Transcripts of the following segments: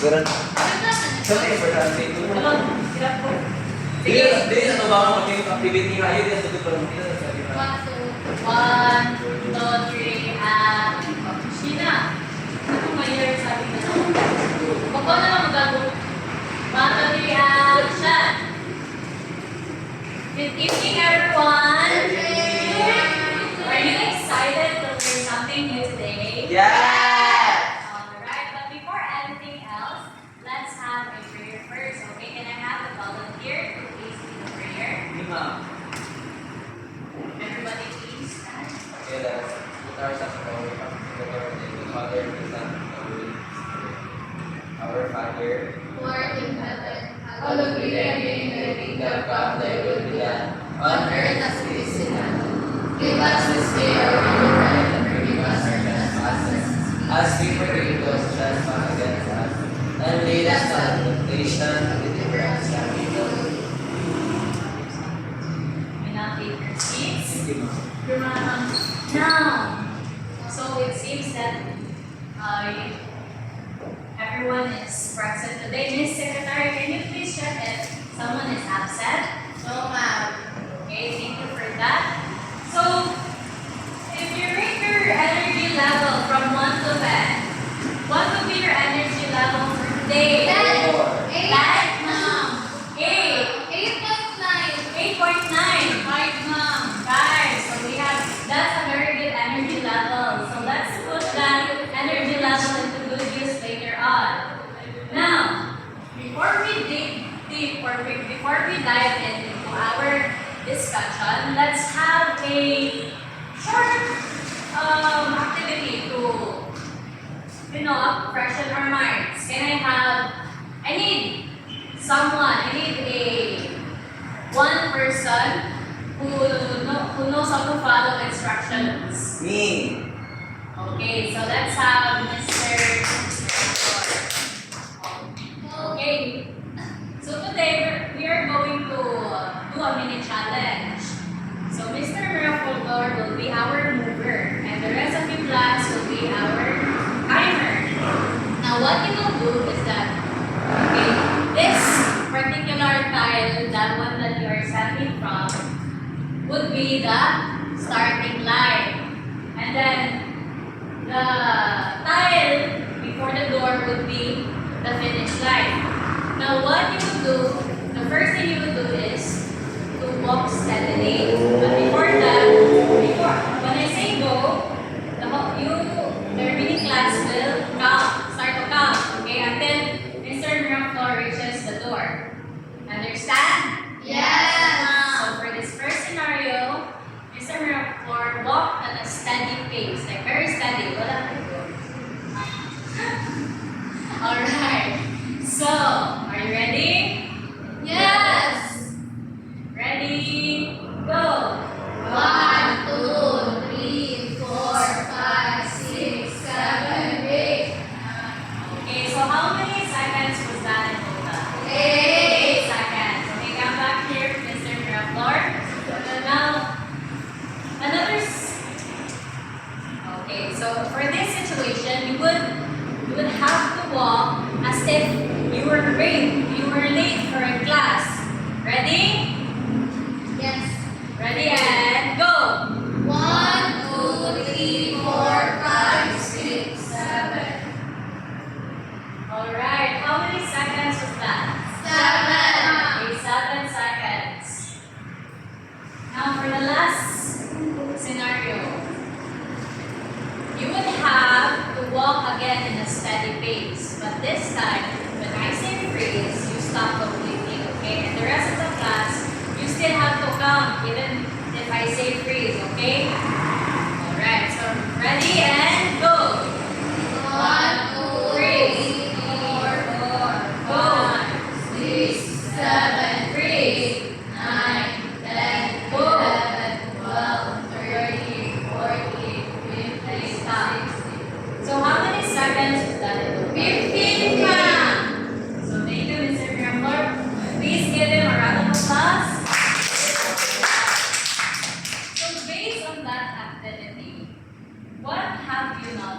Pero, sa mga importante ito. Hindi na ito ba ang activity nga yun? Hindi na ito parang hindi na sabi na. 1, 2, 3, and Sheena. Ano mayor sabi na naman? Bako na lang magagawa. 1, 2, 3, action! Good evening, everyone! Are you excited to learn something new today? Yeah! Alright, but before anything else, let's have a prayer first. Okay, can I have a volunteer to please lead the prayer? Everybody please stand. Okay, let's put ourselves forward. The Father, the Son, and the Holy Spirit. Our Father, Who art in heaven, hallowed be thy name, thy kingdom come, thy will be done, on earth as it is in heaven. Give us this day our daily bread, and forgive us our trespasses, as we forgive those who trespass against us, and lead us not into temptation, but deliver us from evil. May now take your seats. Thank you, Ma'am. Now, so it seems that everyone is present today. Miss Secretary, can you please check if someone is absent? No, ma'am. Okay, thank you for that. So, if you rate your energy level from 1 to 10, what would be your energy level for today? 10. 8, ma'am. 8. 8.9. 8.9. 5, ma'am. Guys, so we have, that's a very good energy level. So let's put that energy level into good use later on. Now, before we dig deep or before we dive into our discussion, let's have a short activity to, freshen our minds. I need someone, I need one person who knows how to follow instructions. Me. Okay, so let's have Mr. Okay, so today we are going to do a mini challenge. So Mr. Miraculor will be our mover, and the rest of the class will be our timer. Now what you will do is that, okay, this particular tile, that one that you are starting from, would be the starting line. And then the tile before the door would be the finish line. Now what you would do, the first thing you would do is to walk steadily. But before that, when I say go, the remaining class will start to count, okay, until Mr. Miraculor reaches the door. Understand? Yes. So for this first scenario, Mr. Miraculor walked at a steady pace, like very steady. Wala ka go. Alright. So, are you ready? Yes. Ready? Go! 1, 2, 3, 4, 5, 6, 7, 8. Okay, so how many seconds was that in total? 8. 8 seconds. Okay, come back here, Mr. Miraculor. Now, okay, so for this situation, you would have to walk as if you were late for a class. Ready? Yes. Ready and go! 1, 2, 3, 4, 5, 6, 7. Alright, how many seconds was that? 7. Okay, 7 seconds. Now for the last scenario, you would have to walk again in a steady pace. But this time, when I say freeze, you stop completely, okay? And the rest of the class, you still have to count even if I say freeze, okay? Alright, so ready and go! 1, 2, 3, 4, 5, 6, 7, 3, 9, 10, 11, 12, 13, 14, 15, Stop. So how many seconds was that? 15, ma'am. So thank you, Mr. Miraculor. Please give him a round of applause. So based on that activity, what have you now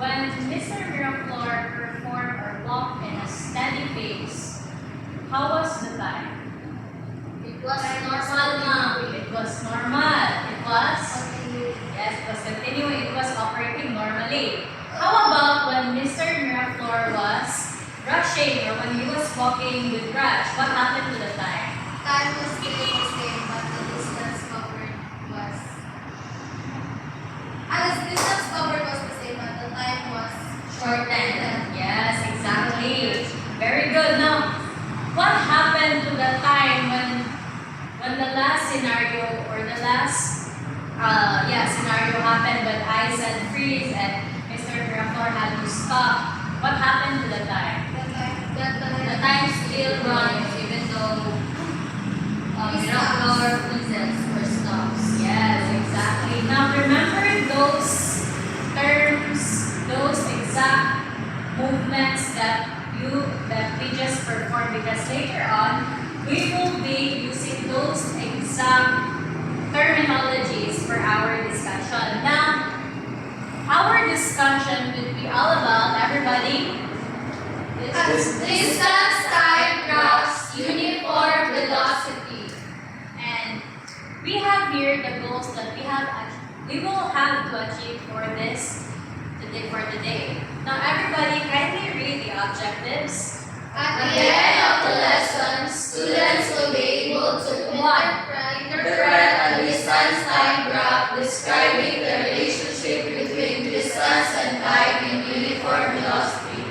when Mr. Miraflor performed or walked in a steady pace, how was the time? It was normal, ma'am. It was normal. It was? Yes, it was continuing. It was operating normally. How about when Mr. Miraflor was rushing or when he was walking with rush? What happened to the time? Time was still the same, but the distance covered was. The distance covered was the same, but the time was shortened. Yes, exactly. Very good. Now, what happened to the time when the last scenario or the last scenario happened when I said freeze and Mr. Miraflor had to stop? What happened to the time? The time still runs even though Miraflor whistles or stops. Yes, exactly. Now remember those terms, those exact movements that we just performed, because later on we will be using those exact terminologies for our discussion. Now, our discussion will be all about everybody. Distance, time, graphs, uniform velocity. And we have here the goals that we will have to achieve for today. Now everybody kindly read the objectives. At the end of the lesson, students will be able to interpret a distance time graph describing the relationship between distance and time in uniform velocity.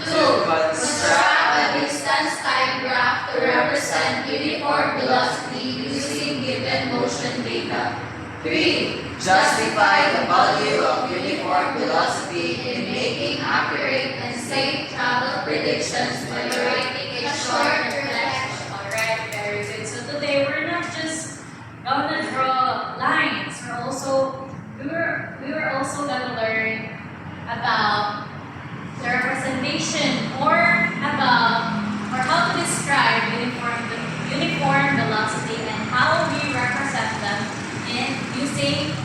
2. Construct a distance time graph to represent uniform velocity using given motion data. 3. Justify the value of uniform velocity in making accurate and safe travel predictions by writing a short reflection. Alright, very good. So today we're not just gonna draw lines. We were also gonna learn about the representation or how to describe uniform velocity and how we represent them in using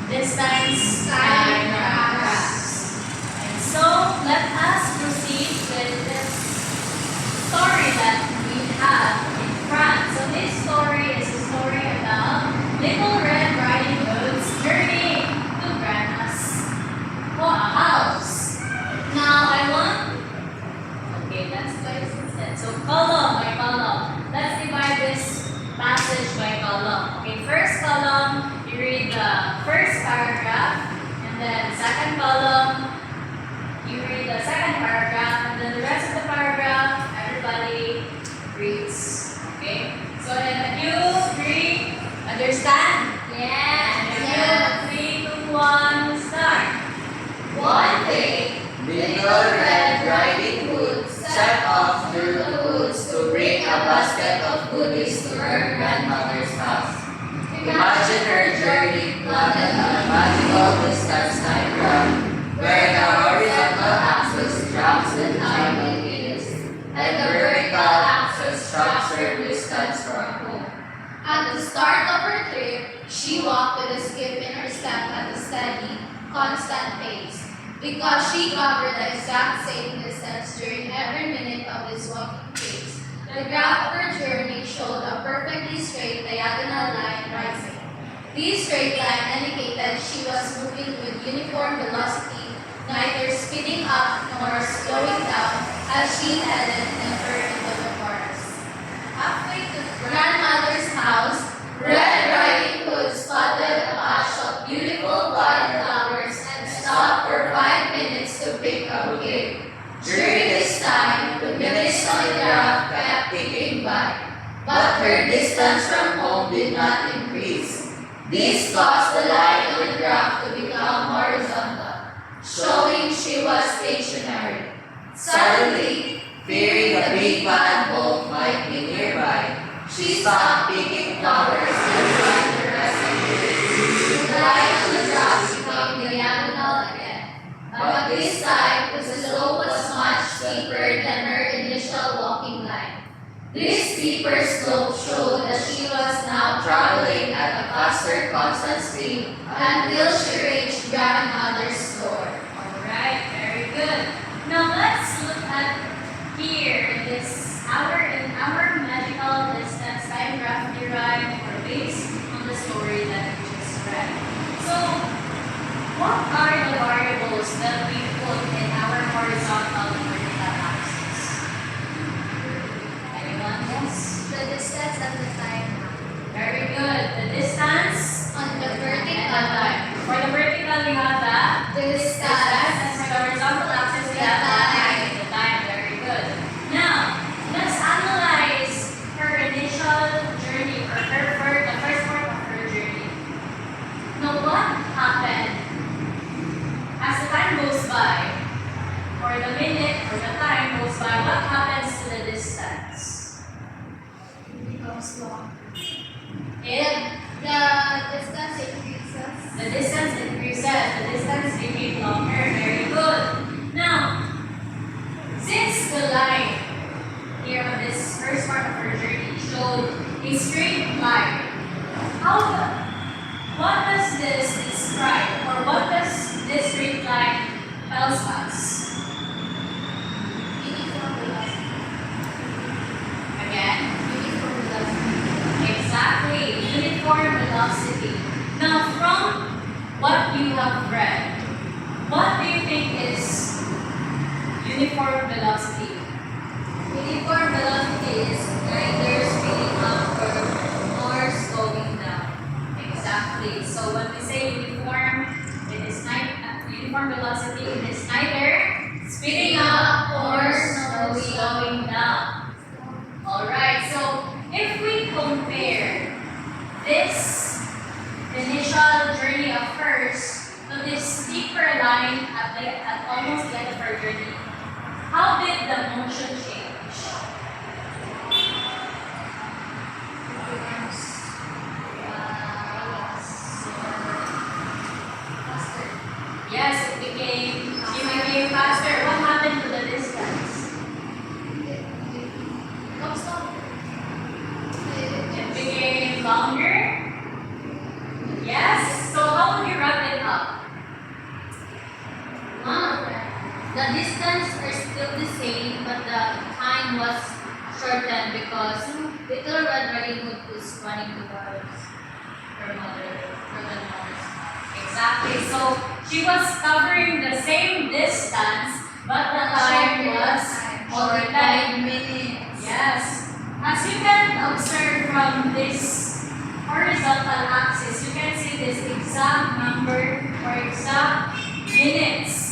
distance time graphs. And so let us proceed with this story that we have in front. So this story is a story about Little Red Riding Hood's journey to Grandma's house. Now let's place instead. So column by column. Let's divide this passage by column. Okay, first column, you read the first paragraph, and then second column, you read the second paragraph, and then the rest of the paragraph, everybody reads. Okay? So then you three understand? Yes. 3, 2, 1, start. One day, Little Red Riding Hood set off through the woods to bring a basket of goodies to her grandmother's house. Imagine her journey plotted on a magical distance time graph, where the horizontal axis tracks the time in minutes, and the vertical axis tracks her distance from home. At the start of her trip, she walked with a skip in her step at a steady, constant pace, because she covered the exact same distance during every minute of this walking pace. The graph of her journey showed a perfectly straight diagonal line rising. This straight line indicated she was moving with uniform velocity, neither speeding up nor slowing down as she headed deeper into the forest. Halfway to grandmother's house, Red Riding Hood spotted a patch of beautiful wildflowers and stopped for 5 minutes to pick a bouquet. During this time, the minutes on the graph kept ticking by, but her distance from home did not increase. This caused the line on the graph to become horizontal, showing she was stationary. Suddenly, fearing a big bad wolf might be nearby, she stopped picking flowers and tried the rest of the day. The line on the graph became diagonal again, but this time the slope was much steeper than her initial walking line. This steeper slope showed that she was now traveling at a faster constant speed until she reached grandmother's door. values that we put in our horizontal and vertical axis? Anyone guess? The distance and the time. Very good. The distance On the and the vertical, time. For the vertical, we have the distance. And for the horizontal axis, we have the time. The time. Very good. Now, let's analyze her initial journey or the first part of her journey. Now, what happened as the time goes by, or the minute or the time goes by? What happens to the distance? it becomes long. It The distance increases. The distance increases, the distance became longer, very good. Now, since the line here on this first part of our journey showed a straight line, what does this describe, or what does this straight line tells us? Uniform velocity. Again, Uniform velocity. exactly, uniform velocity. Now, from what you have read, what do you think is uniform velocity? Uniform velocity is neither speeding up nor slowing down. Exactly. So when we say uniform, uniform velocity, it is neither speeding up or slowing down. Alright, so if we compare this initial journey of hers to this steeper line at almost the end of her journey, how did the motion change? It becomes faster. Yes, she became faster. What happened to the distance? It becomes longer. It became longer? Yes. So how would you wrap it up? The distance are still the same, but the time was shortened because little Red Riding Hood was running towards her mother's house. Exactly. So she was covering the same distance, but the time was Only 5 minutes. Yes. As you can observe from this horizontal axis, you can see this exact number or exact minutes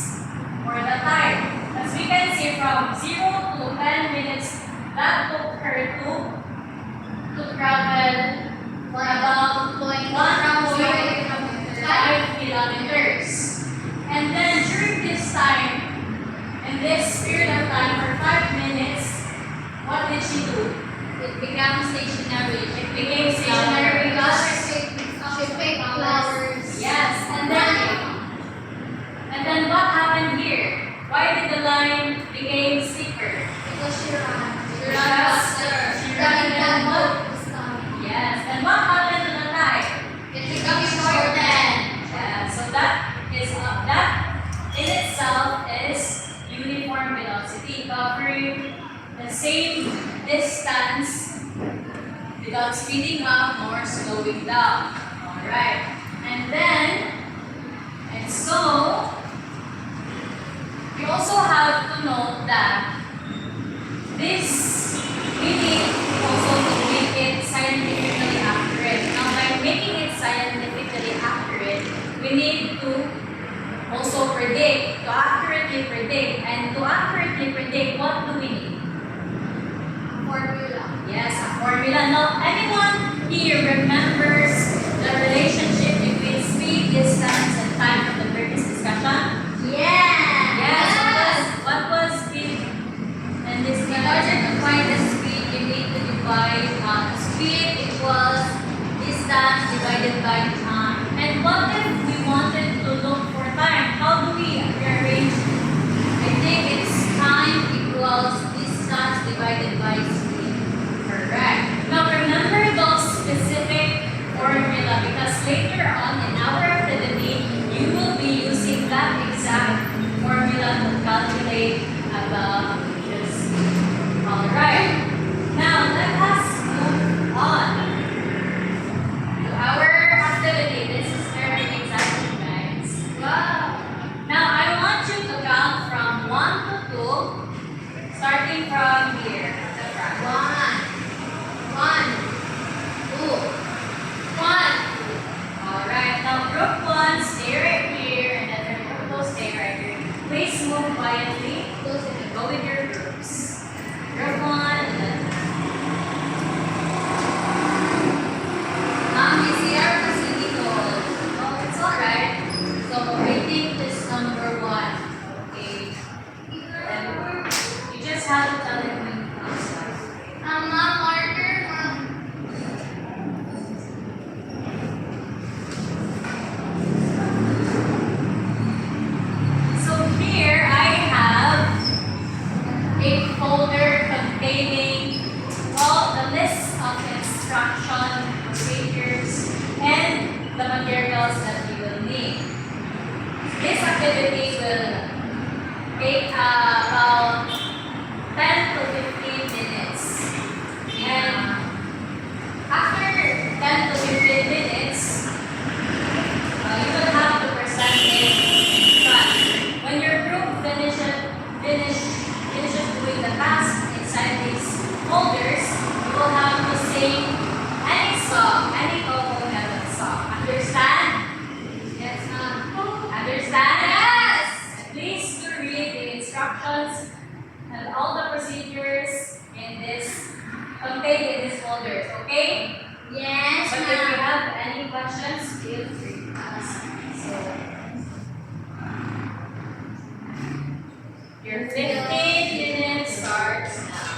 for the time. As we can see from 0 to 10 minutes, that took her to travel for about 1.5 kilometers. And then during this time, in this period of time for 5 minutes, what did she do? It became stationary. It became stationary because She picked flowers. yes, and then what happened here? Why did the line became steeper? Because she ran. She ran faster. She ran and what? Yes, and what happened to the time? It becomes shortened. Yeah, so that in itself is uniform velocity, covering the same distance without speeding up or slowing down. Alright. And so we also have to note that this we need also to make it scientifically accurate. Now by making it scientifically accurate, we need to also predict, to accurately predict. And to accurately predict, what do we need? Formula. Yes, a formula. Now, anyone here remembers the relationship between speed, distance, and time from the previous discussion? Yes. What was speed and distance? In order to find the speed, you need to divide speed equals distance divided by time. And what if we wanted to look for time? How do we rearrange? I think it's time equals distance divided by speed. Correct. Now remember those specific formula because later on in our activity, you will be using that Please move quietly. Go with your groups. Group 1 and then Is here proceeding on. oh, it's alright. So waiting is number 1. Okay. And you just have to tell him when he comes back. Ma'am, order, ma'am. So here I have a folder containing all the list of instruction, procedures, and the materials that we will need. This activity will take about 10 to 15 minutes. And after 10 to 15 minutes, you will have to present it in front. When your group finishes doing the task inside these folders, you will have to sing any song, any Coco Melon song. Understand? Yes, ma'am. Understand? Yes! Please to read the instructions and all the procedures in this contained in these folders, okay? Yes, But if you ma'am. have any questions, feel free to ask. So, your 15 minutes starts now.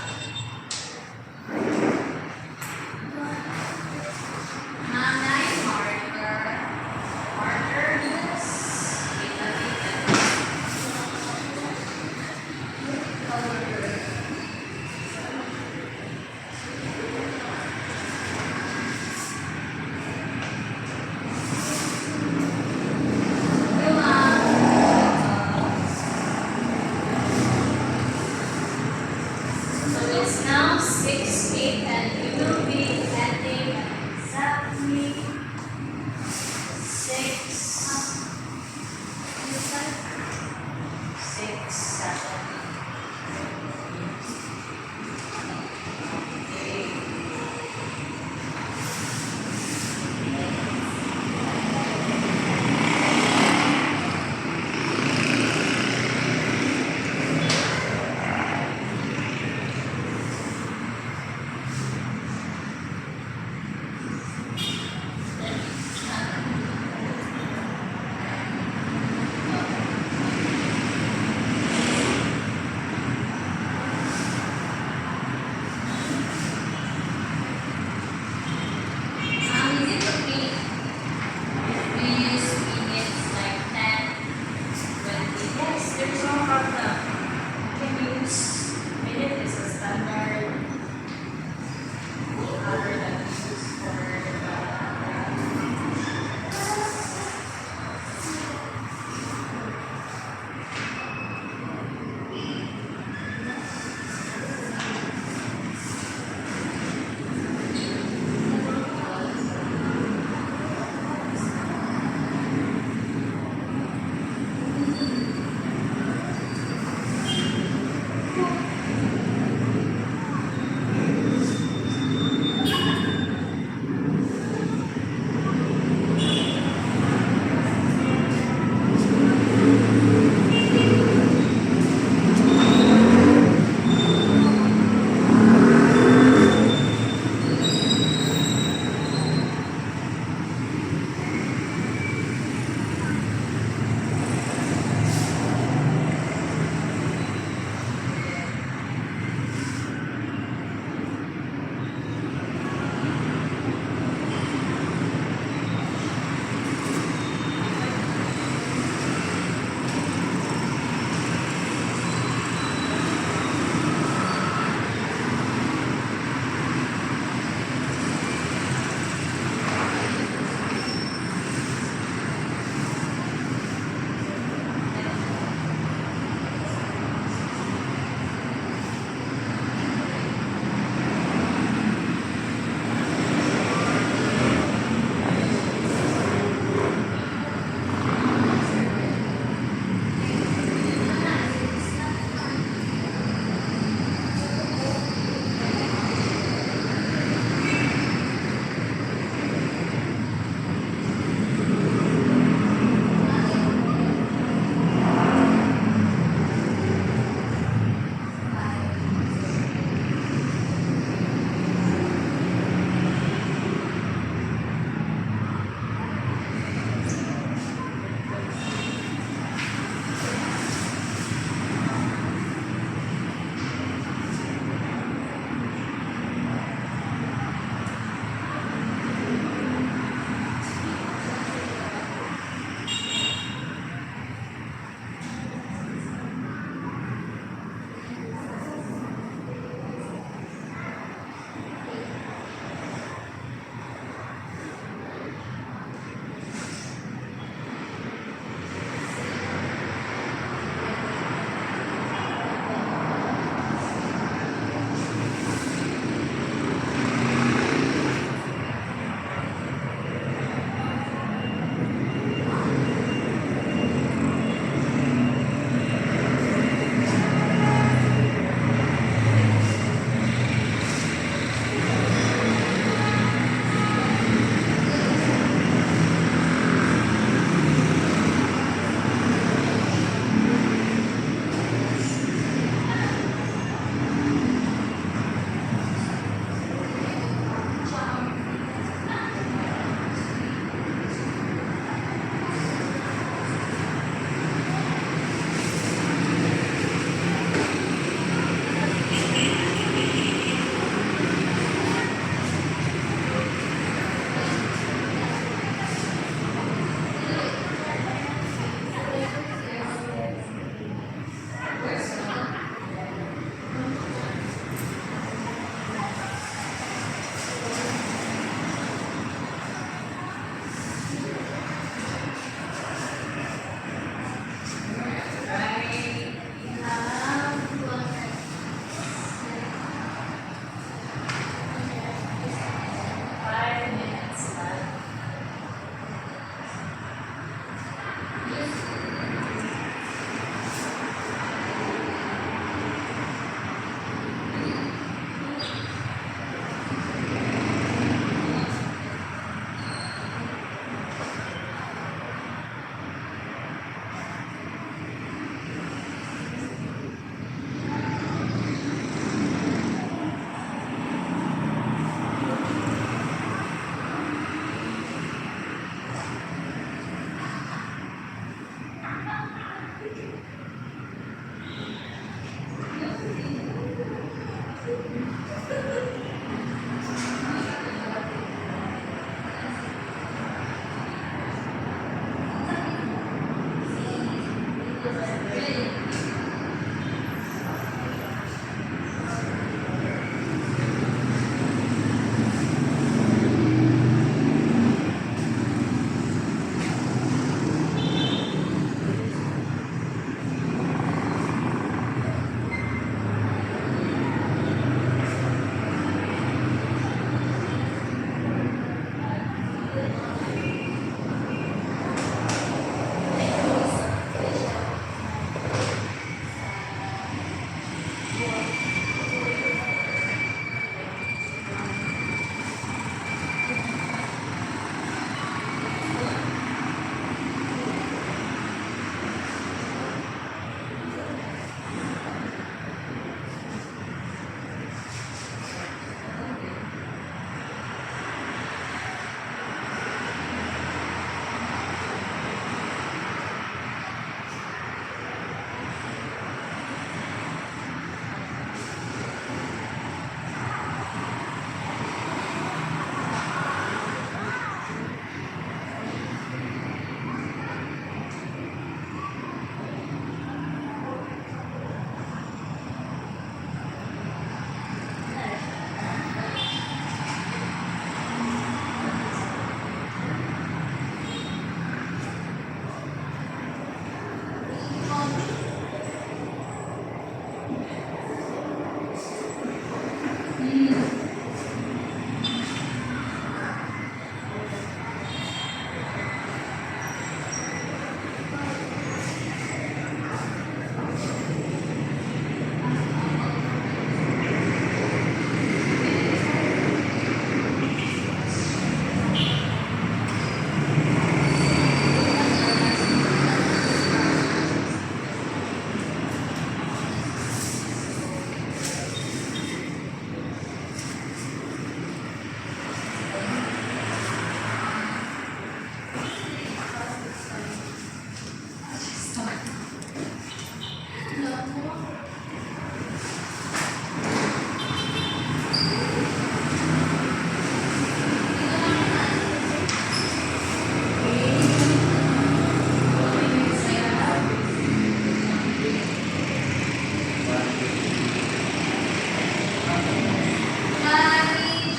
Ma'am, nice marker. Marker, yes. Hello, ma'am.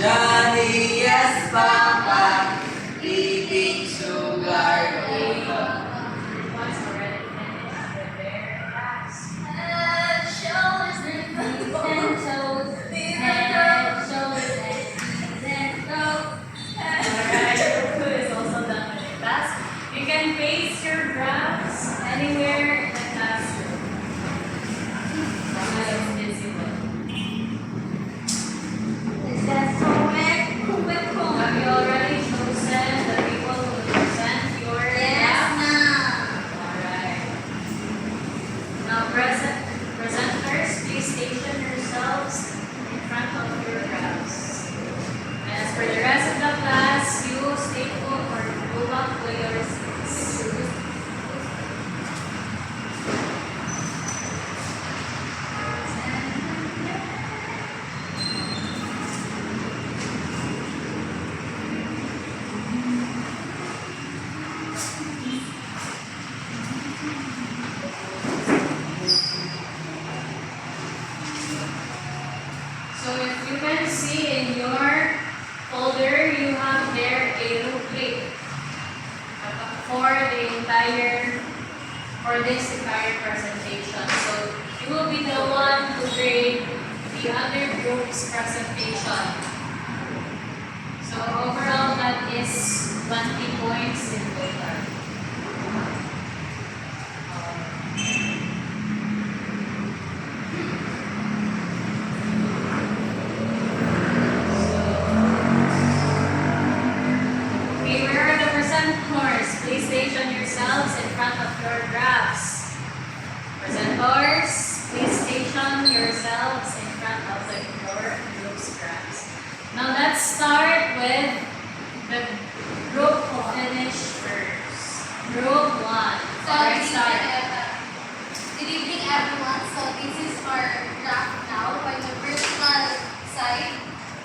Johnny, yes, Papa. Eating sugar. Once already finished with their class. Head, shoulders, knees and toes. Head, shoulders, and knees and toes. Alright, who is also done with their task. You can paste your graphs anywhere in the classroom. It's simple. Is that so quick? Have you already chosen the people who will present your Yes, graphs? ma'am. Alright. Now, presenters, please station yourselves in front of your graphs. As for the rest of the class, you stay put or go back to your seats. So if you can see in your folder, you have there a rubric for this entire presentation. So you will be the one to grade the other group's presentation. So overall, that is 20 points in total. Okay, where are the presenters? Please station yourselves in front of your graphs. Presenters, please station yourselves in front of your group's graphs. Now let's start with the group who finished first. Group 1. Let's start. Good evening, everyone. So this is our graph now. By the vertical side,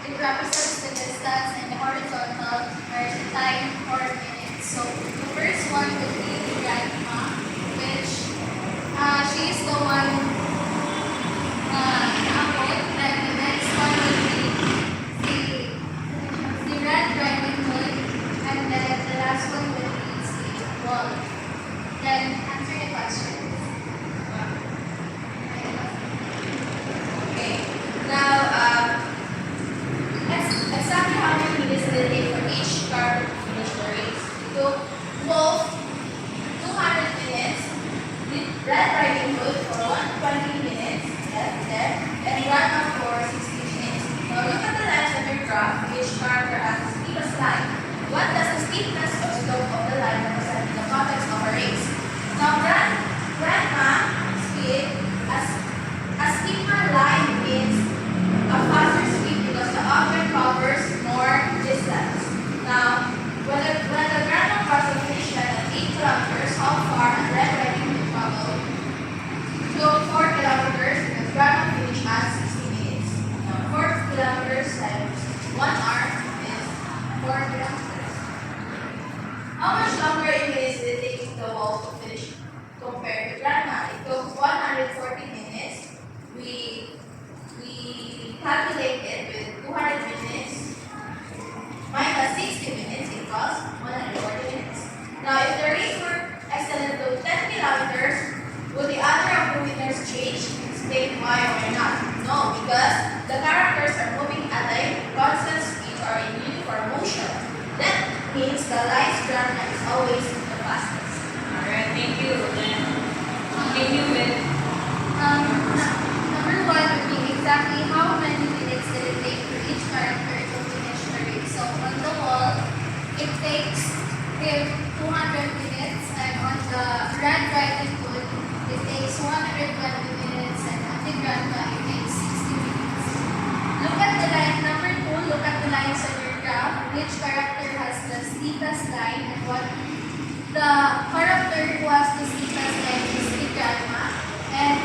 it represents the distance, and the horizontal are the time or minutes. So the first one would be the grandma, which she is the one nakapot. Then the next one would be the red riding hood, and then the last one would be the wall. Then answer the question. Okay. Now, exactly how many minutes did it take for each car to finish the race? It took both 200 minutes, the Red Riding Hood for 120 minutes, left there, and Grandma for 60 minutes. Now look at the lines of your graph. Each character has the steepest line. What does the steepness or slope of the line represent in the context of a race? Now, Grandma speed, a steeper line means a faster speed because the object covers more distance. Now, when the grandma crosses the finish line at 8 kilometers, how far a Red Riding Hood travel? So 4 kilometers, because grandma finished at 60 minutes. Now, 4 kilometers times 1 hour is 4 kilometers. How much longer in minutes did it take the wall to finish compared to grandma? It took 140 minutes. We calculated with 200 minutes minus 60 minutes equals 140 minutes. Now, if the race were extended to 10 kilometers, would the order of the winners change? Explain why or not. No, because the characters are moving at a constant speed or in uniform motion. That means the line's grandma is always the fastest. Alright, thank you. Then continue with Number one would be exactly how many minutes did it take for each character to finish the race. So on the wall, it takes him 200 minutes, and on the Red Riding Hood, it takes 120 minutes, and on the grandma, it takes 60 minutes. Look at the line number two. Look at the lines on your graph. Which character has the steepest line, and what the character who has the steepest line is the grandma, and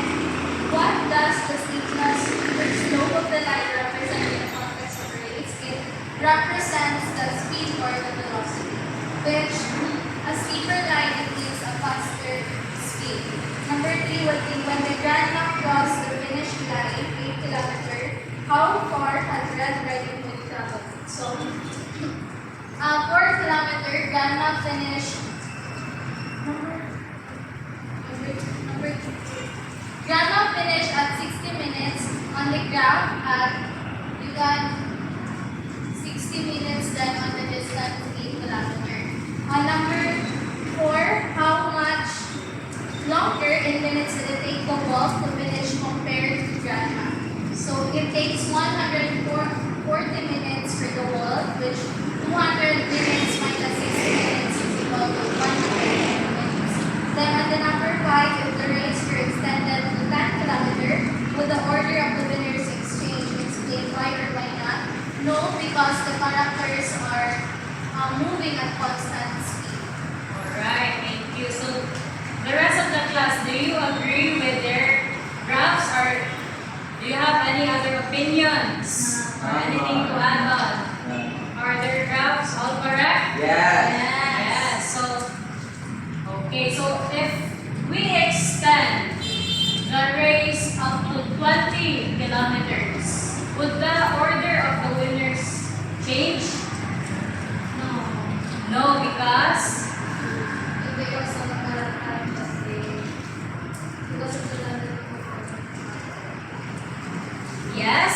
How far has Red Riding Hood traveled? So, 4 kilometers, Grandma finished. Number two. Grandma finished at 60 minutes on the ground at you got 60 minutes then on the distance 8 kilometers. On number 4, how much longer in minutes did it take the walk to finish compared to Grandma? So it takes 140 minutes for the walk, which 200 minutes minus 60 minutes is equal to 100 minutes. Then on the number 5, if the race were extended to 10 kilometers, would the order of the winners exchange? Explain why or why not? No, because the characters are moving at constant speed. Alright, thank you. So, the rest of the class, do you agree with their graphs or do you have any other opinions or anything to add on? Are their graphs all correct? Yes. Yes. So, okay. So, if we extend the race up to 20 kilometers, would the order of the winners change? No. No, because Because of the character because of the yes.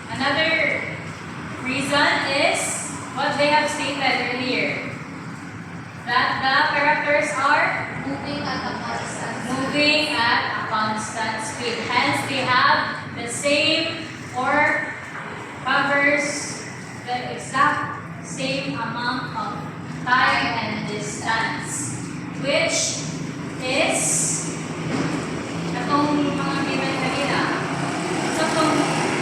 Another reason is what they have stated earlier. That the characters are moving at a constant moving at a constant speed. Hence, they have the same or covers the exact same amount of time and distance, which is itong mga given kanina. So, kung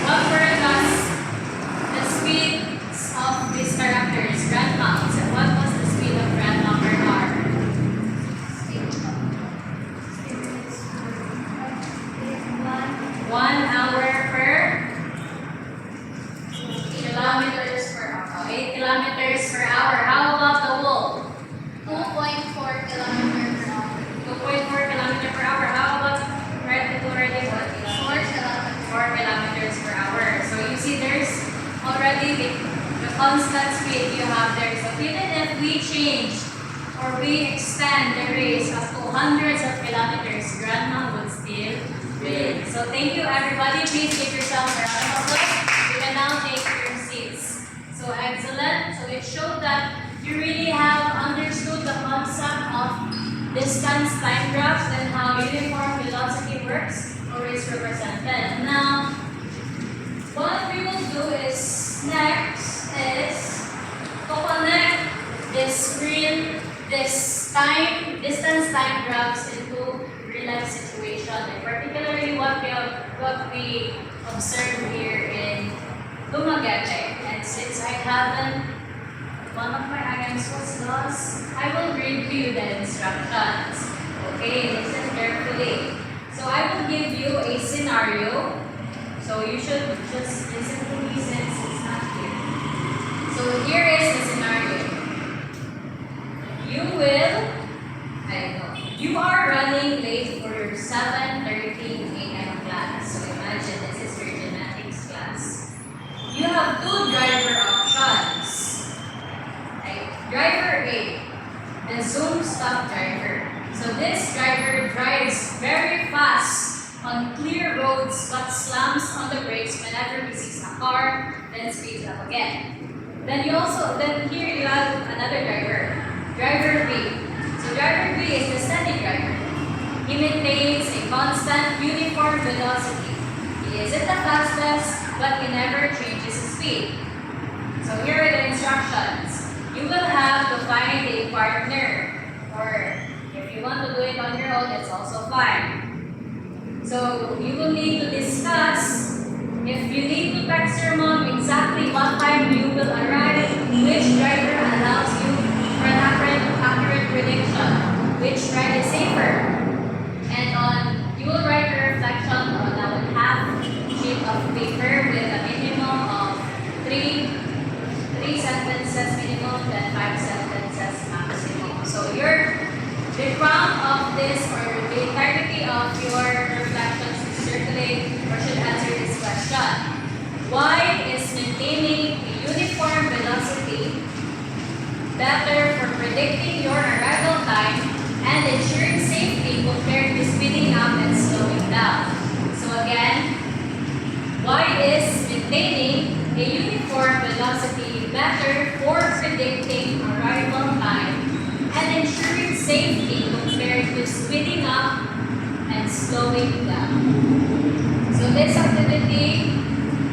what were the speeds of these characters? Grandma. So, what was the speed of grandma per hour? 1 hour per kilometers per hour. 8 kilometers per hour. How about the wolf? 2.4 kilometers per hour. 2.4 kilometers per hour. How about red already what? 4 kilometers. 4 kilometers per hour. So you see there's already the constant speed you have there. So even if we change or we extend the race up to hundreds of kilometers, grandma would still win. So thank you everybody. Please give yourself a round of applause. You can now take your seats. So excellent. So it showed that you really have understood the concept of distance time graphs and how uniform velocity works or is represented. Now, what we will do is next is to connect this distance time graphs into real life situation, and particularly what we observe here in Dumaguete. And since I haven't, one of my items was lost, I will read to you the instructions. Okay, listen carefully. So I will give you a scenario. So you should just listen to me since it's not here. So here is the scenario. You are running late for your 7:30 a.m. class. So imagine this is your genetics class. You have two driver options. Right? Driver A, the Zoom stop driver. So this driver drives very fast on clear roads but slams on the brakes whenever he sees a car, then speeds up again. Then here you have another driver, driver B. So driver B is the steady driver. He maintains a constant uniform velocity. He isn't the fastest, but he never changes his speed. So here are the instructions. You will have to find a partner, or if you want to do it on your own, it's also fine. So you will need to discuss if you need to text your mom exactly what time you will arrive, which driver allows you for an accurate prediction, which ride is safer. And you will write a reflection on a half sheet of paper with a minimum of three sentences minimum, then 5 sentences maximum. So the prompt of this, or the entirety of your reflections should circulate or should answer this question. better for predicting your arrival time and ensuring safety compared to speeding up and slowing down. So again, why is maintaining a uniform velocity better for predicting arrival time and ensuring safety compared to speeding up and slowing down? So this activity,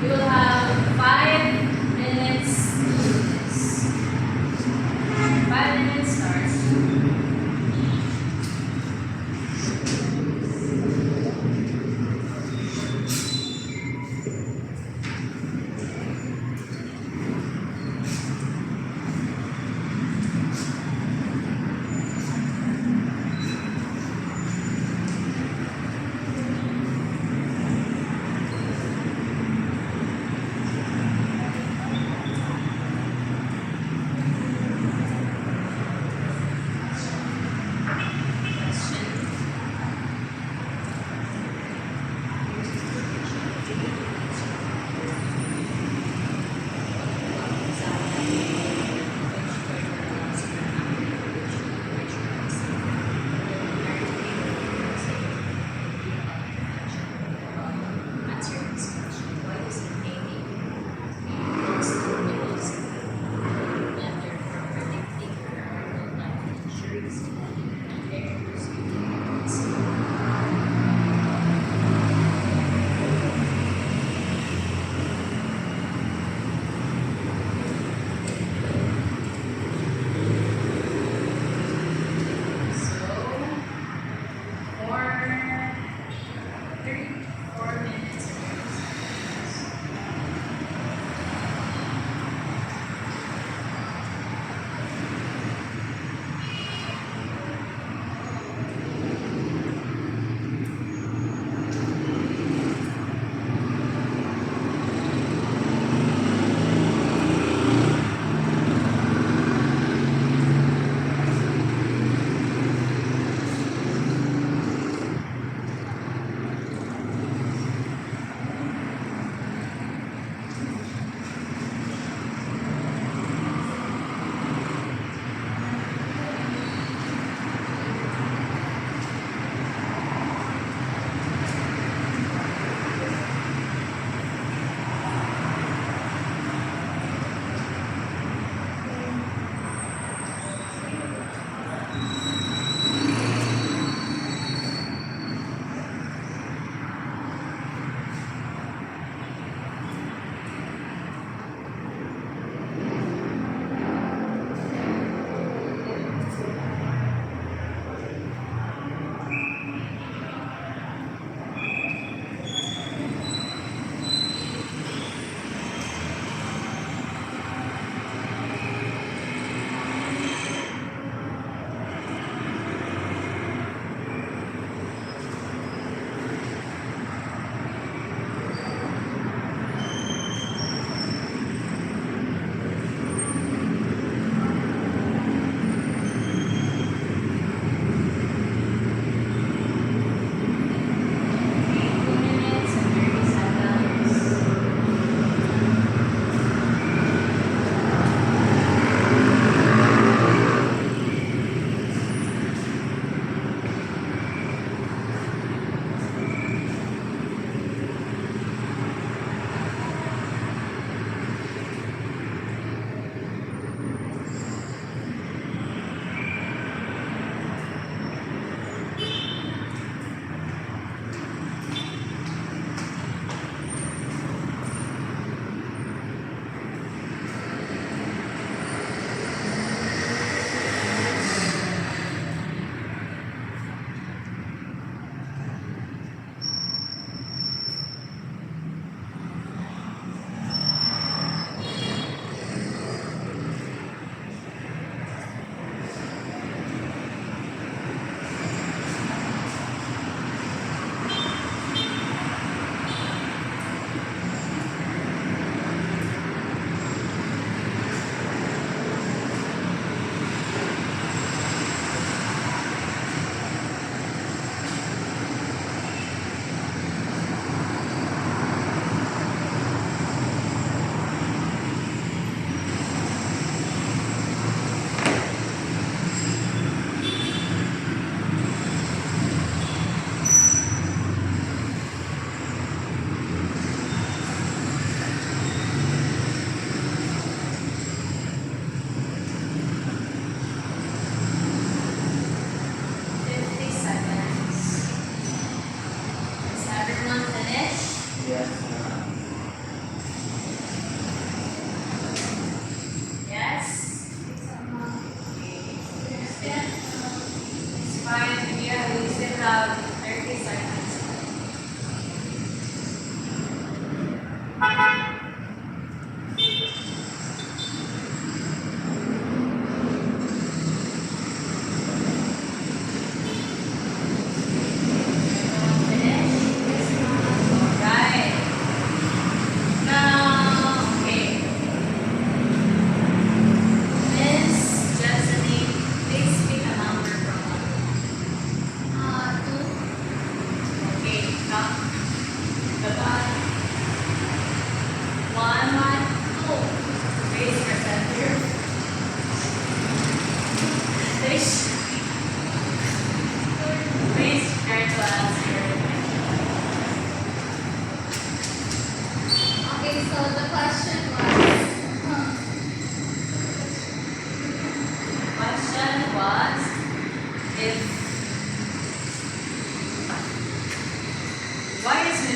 you will have 5 minutes to do this. 5 minutes starts.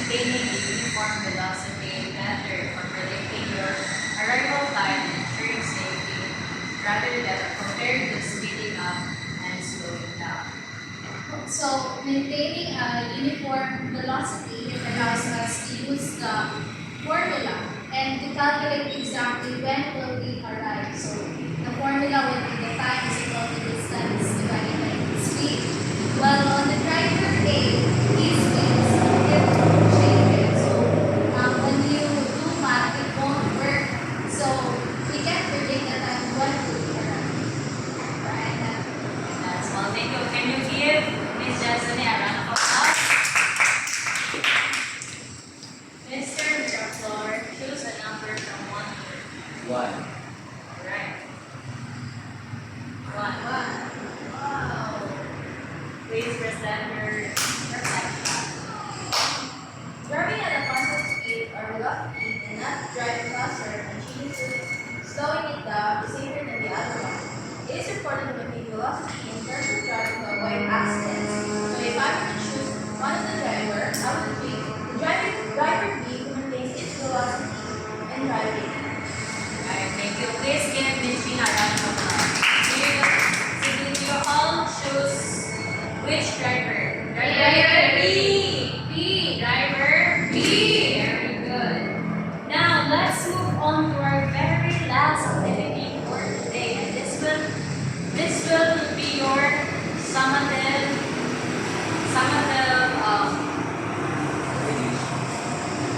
maintaining a uniform velocity method for predicting your arrival time and ensuring safety rather than compared to speeding up and slowing down. So, maintaining a uniform velocity allows us to use the formula and to calculate exactly when will we arrive. So, the formula will be the time is equal to distance divided by speed. While on the driver A, his speeds it changes. So, when you do math, it won't work. So, we can predict the time when will we arrive. Right? That's all. Thank you. Can you give Miss Jasmine a round of applause? Mr. Miraflor, choose a number from 1 to 1. Alright. 1. Wow. Please present your reflection. Driving at a constant speed or velocity and not driving faster and changing to slowing it down is safer than the other one. It is important to maintain velocity in terms of driving to avoid accidents. So if I were to choose one of the driver, I would pick the driver B who maintains its velocity and driving. Alright, thank you. Please give Miss Gina a round of applause. Did you all choose which driver? Driver B. B. Driver B. Very good. Now let's move on to our very last activity for today, and this will be your summative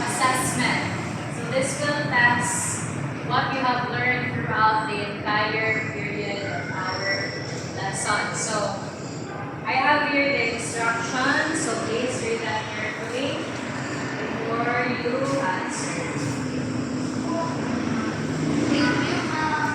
assessment. So this will test what you have learned throughout the entire period of our lesson. So I have here the instructions, so please read that carefully before you answer. Thank you, ma'am.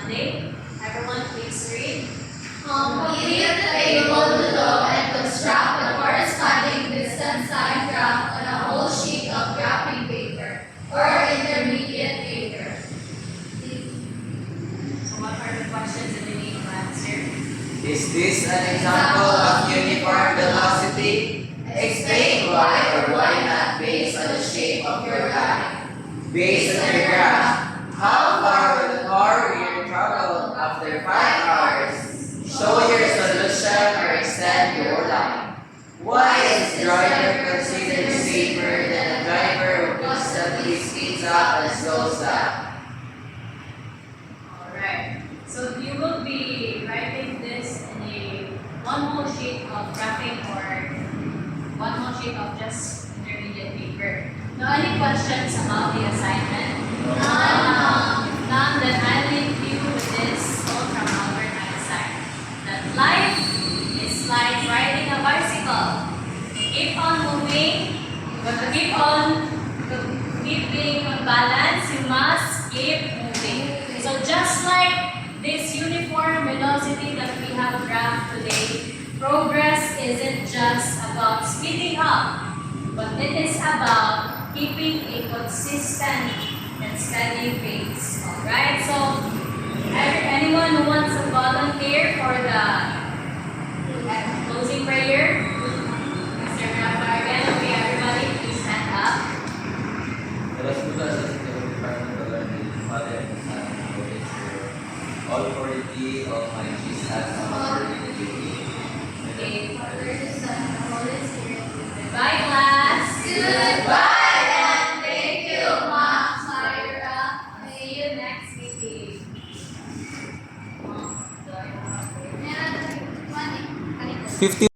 Monday. Everyone, please read. Complete the table below and construct the corresponding distance line graph on a whole sheet of graphing paper or intermediate paper. So what are the questions that you need to answer? Is this an example of uniform velocity? Explain why or why not based on the shape of your line. Based on your graph, how far will the car travel after 5 hours? Show your solution or extend your line. Why is driver considered safer than a driver who constantly speeds up and slows down? Alright. So you will be writing this in a one whole sheet of graphing or one whole sheet of just intermediate paper. Now, any questions about the assignment? None, then I'll leave you with this quote from Albert Einstein. That life is like riding a bicycle. To keep on moving, but to keep being on balance, you must keep moving. So just like this uniform velocity that we have graphed today, progress isn't just about speeding up, but it is about keeping a consistent and steady pace. Alright, so anyone who wants to volunteer for the closing prayer? Mr. Rafa again, okay, everybody, please stand up. Let us put us in the department of learning, Father and the Son and the Holy Spirit. All authority of my Jesus has authority. Okay, Father, the Son, and the Holy Spirit. bye class. Goodbye and thank you, Mom. Zyra. See you next meeting. And 50